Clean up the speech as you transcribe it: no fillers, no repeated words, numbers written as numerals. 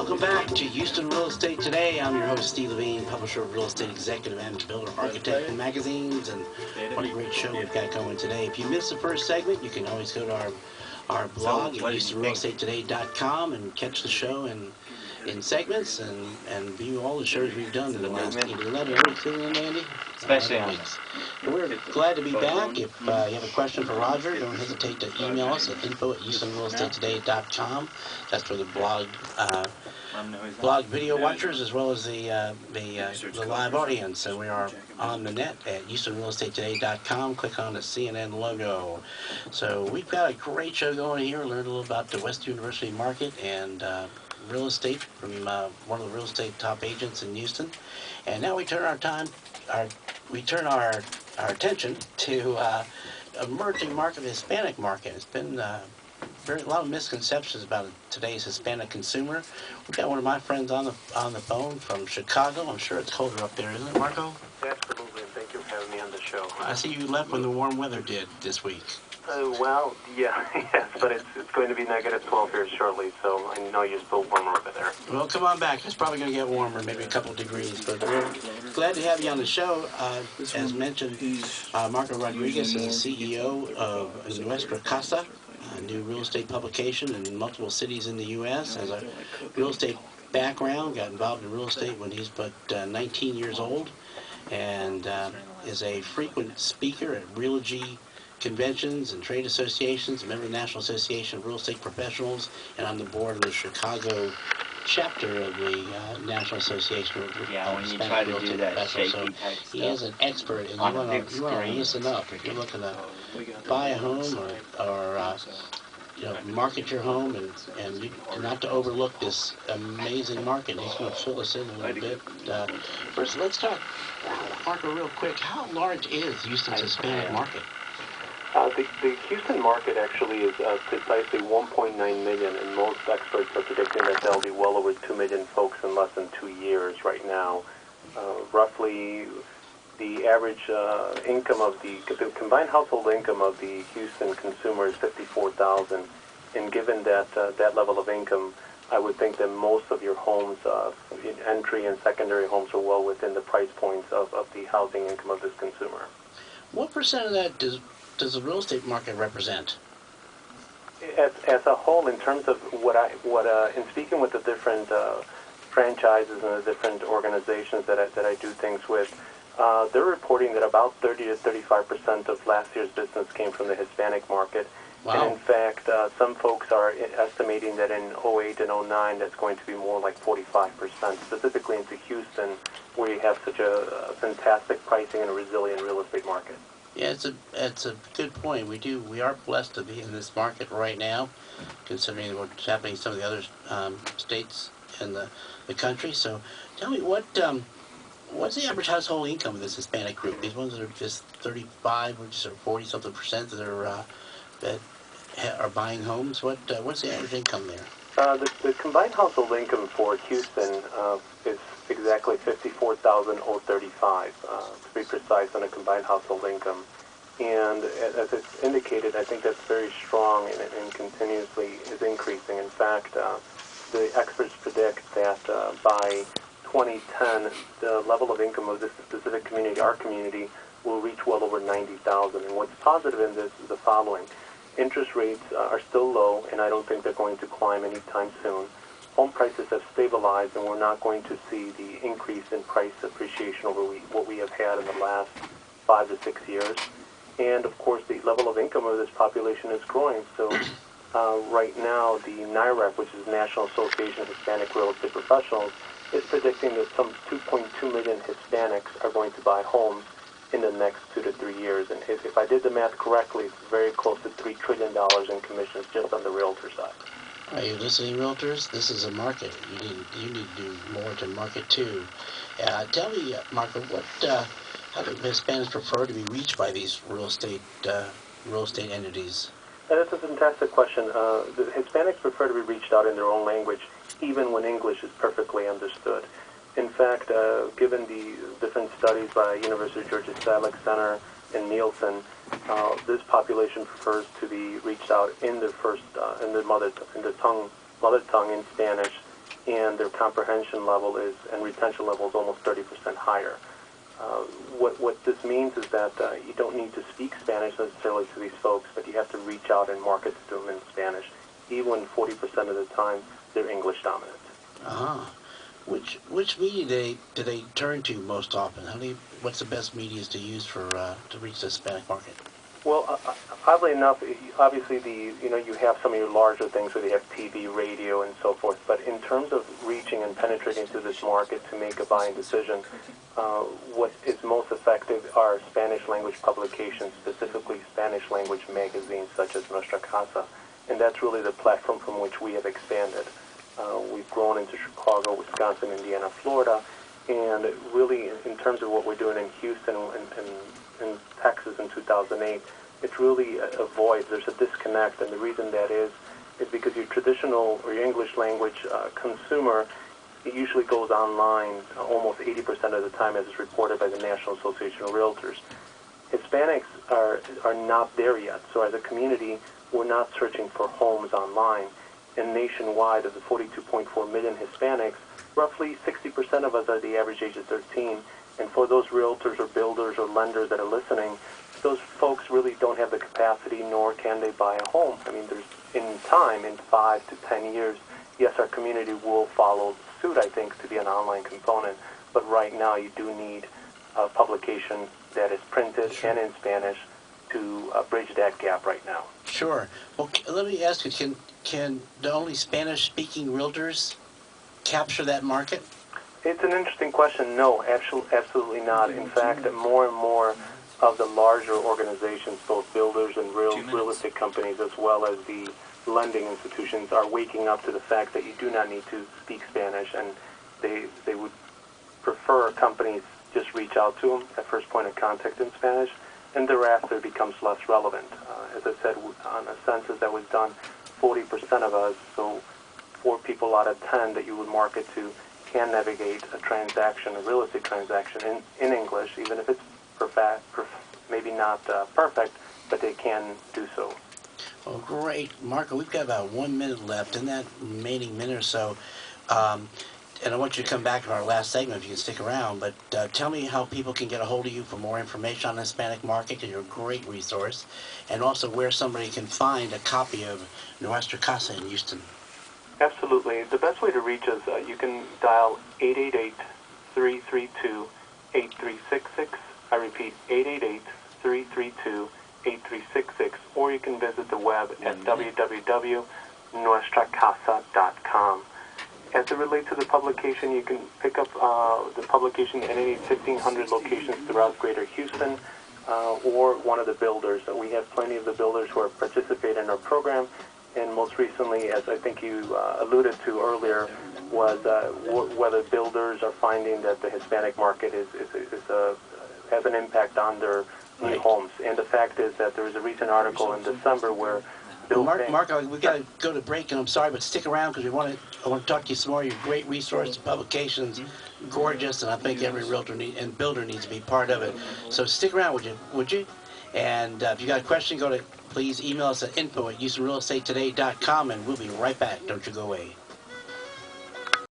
Welcome back to Houston Real Estate Today. I'm your host, Steve Levine, publisher of Real Estate Executive and Builder Architect magazines, and what a great show we've got going today. If you missed the first segment, you can always go to our blog at HoustonRealEstateToday.com and catch the show in segments and view all the shows we've done in the last 11 weeks, isn't it, Andy? Especially on weeks. We're glad to be back. If you have a question for Roger, don't hesitate to email us at info@HoustonRealEstateToday.com. That's for the blog video watchers as well as the live audience. So we are on the net at HoustonRealEstateToday.com. Click on the CNN logo. So we've got a great show going here. Learned a little about the West University market and real estate from one of the real estate top agents in Houston. And now we turn our attention to emerging market, the Hispanic market. It's been a lot of misconceptions about today's Hispanic consumer. We've got one of my friends on the phone from Chicago. I'm sure it's colder up there, isn't it, Marco? Absolutely, and thank you for having me on the show. I see you left when the warm weather did this week. Well, yeah, yes, but it's going to be negative 12 here shortly, so I know you're still warmer over there. Well, come on back. It's probably going to get warmer, maybe a couple of degrees, but we're glad to have you on the show. As mentioned, Marco Rodriguez is the CEO of Nuestra Casa, a new real estate publication in multiple cities in the U.S. Has a real estate background, got involved in real estate when he's but 19 years old, and is a frequent speaker at Realogy conventions and trade associations, a member of the National Association of Real Estate Professionals, and on the board of the Chicago chapter of the National Association of Hispanic Real Estate Professionals. So he is an expert, and you want to listen up. If you're looking to buy a home or market your home and not to overlook this amazing market. He's going to fill us in a little bit. First, let's talk, Marco, real quick. How large is Houston's Hispanic market? The Houston market actually is precisely 1.9 million, and most experts are predicting that there'll be well over 2 million folks in less than 2 years right now. Roughly, the average income of the combined household income of the Houston consumer is $54,000, and given that that level of income, I would think that most of your homes, entry and secondary homes, are well within the price points of the housing income of this consumer. What percent of that does the real estate market represent? As a whole, in terms of in speaking with the different franchises and the different organizations that I do things with, they're reporting that about 30 to 35% of last year's business came from the Hispanic market. Wow. And in fact, some folks are estimating that in 08 and 09, that's going to be more like 45%, specifically into Houston, where you have such a fantastic pricing and a resilient real estate market. Yeah, it's a good point. We are blessed to be in this market right now, considering what's happening in some of the other states in the country. So, tell me what's the average household income of this Hispanic group? These ones that are just 35 or just 40-something percent that are buying homes. What's the average income there? The combined household income for Houston is exactly $54,035, to be precise, on a combined household income. And as it's indicated, I think that's very strong and continuously is increasing. In fact, the experts predict that by 2010, the level of income of this specific community, our community, will reach well over $90,000. And what's positive in this is the following. Interest rates are still low, and I don't think they're going to climb anytime soon. Home prices have stabilized, and we're not going to see the increase in price appreciation over what we have had in the last 5 to 6 years. And, of course, the level of income of this population is growing. So right now, the NIREP, which is the National Association of Hispanic Real Estate Professionals, is predicting that some 2.2 million Hispanics are going to buy homes in the next 2 to 3 years. And if I did the math correctly, it's very close to $3 trillion in commissions just on the realtor side. Are you listening, realtors? This is a market. You need to do more to market too. Tell me, Marco, how do Hispanics prefer to be reached by these real estate entities? That's a fantastic question. The Hispanics prefer to be reached out in their own language, even when English is perfectly understood. In fact, given the different studies by University of Georgia Stadlich Center and Nielsen, this population prefers to be reached out in their mother tongue in Spanish, and their comprehension level and retention level is almost 30% higher. What this means is that you don't need to speak Spanish necessarily to these folks, but you have to reach out and market to them in Spanish, even when 40% of the time they're English dominant. Uh-huh. Which media do they turn to most often? What's the best media to use for to reach the Hispanic market? Well, oddly enough, obviously you have some of your larger things where they have TV, radio, and so forth. But in terms of reaching and penetrating through this market to make a buying decision, what is most effective are Spanish language publications, specifically Spanish language magazines such as Nuestra Casa, and that's really the platform from which we have expanded. We've grown into Chicago, Wisconsin, Indiana, Florida, and really in terms of what we're doing in Houston and in Texas in 2008, it's really a void. There's a disconnect, and the reason that is because your traditional or your English language consumer, it usually goes online almost 80% of the time, as is reported by the National Association of Realtors. Hispanics are not there yet, so as a community, we're not searching for homes online. And nationwide, of the 42.4 million Hispanics, roughly 60% of us are the average age of 13. And for those realtors or builders or lenders that are listening, those folks really don't have the capacity, nor can they buy a home. I mean, in 5 to 10 years, yes, our community will follow suit, I think, to be an online component. But right now, you do need a publication that is printed and in Spanish to bridge that gap right now. Sure. Well, let me ask you, can the only Spanish-speaking realtors capture that market? It's an interesting question. No, absolutely not. In fact, more and more of the larger organizations, both builders and real estate companies, as well as the lending institutions, are waking up to the fact that you do not need to speak Spanish, and they would prefer companies just reach out to them at first point of contact in Spanish, and thereafter it becomes less relevant. As I said, on a census that was done, 40% of us, so 4 people out of 10 that you would market to, can navigate a transaction, a real estate transaction in English, even if it's maybe not perfect, but they can do so. Well, great. Marco, we've got about 1 minute left. In that remaining minute or so, and I want you to come back to our last segment if you can stick around, but tell me how people can get a hold of you for more information on the Hispanic market, because you're a great resource, and also where somebody can find a copy of Nuestra Casa in Houston. Absolutely. The best way to reach us, you can dial 888-332-8366. I repeat, 888-332-8366, or you can visit the web at www.nuestracasa.com. As it relates to the publication, you can pick up the publication at any 1,500 locations throughout Greater Houston, or one of the builders. We have plenty of the builders who are participating in our program, and most recently, as I think you alluded to earlier, was whether builders are finding that the Hispanic market has an impact on their new homes. And the fact is that there was a recent article in December where Mark, we've got to go to break, and I'm sorry, but stick around because I want to talk to you some more. You're a great resource, publications, gorgeous, and I think every realtor and builder needs to be part of it. So stick around, would you? And if you got a question, please email us at info@HoustonRealEstateToday.com, and we'll be right back. Don't you go away.